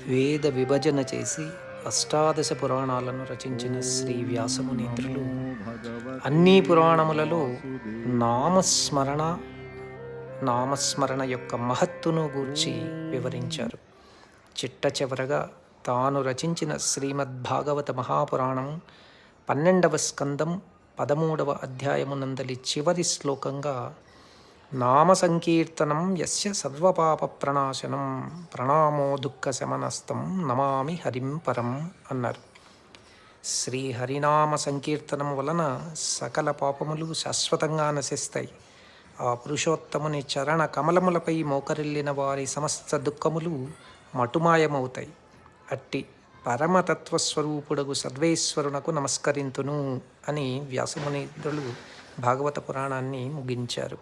వేద విభజన చేసి అష్టాదశ పురాణాలను రచించిన శ్రీ వ్యాసమునీంద్రులు అన్ని పురాణములలో నామస్మరణ నామస్మరణ యొక్క మహత్తును గూర్చి వివరించారు. చిట్ట చివరగా తాను రచించిన శ్రీమద్భాగవత మహాపురాణం 12వ స్కందం 13వ అధ్యాయమునందలి చివరి శ్లోకంగా నామ సంకీర్తనం యస్య సర్వపాప ప్రణాశనం ప్రణామో దుఃఖ శమనస్తం నమామి హరిం పరం అన్నారు. శ్రీ హరినామ సంకీర్తనం వలన సకల పాపములు శాశ్వతంగా నశిస్తాయి. ఆ పురుషోత్తముని చరణ కమలములపై మోకరిల్లిన వారి సమస్త దుఃఖములు మటుమాయమవుతాయి. అట్టి పరమతత్వస్వరూపుడగు సర్వేశ్వరునకు నమస్కరింతును అని వ్యాసమునింద్రులు భాగవత పురాణాన్ని ముగించారు.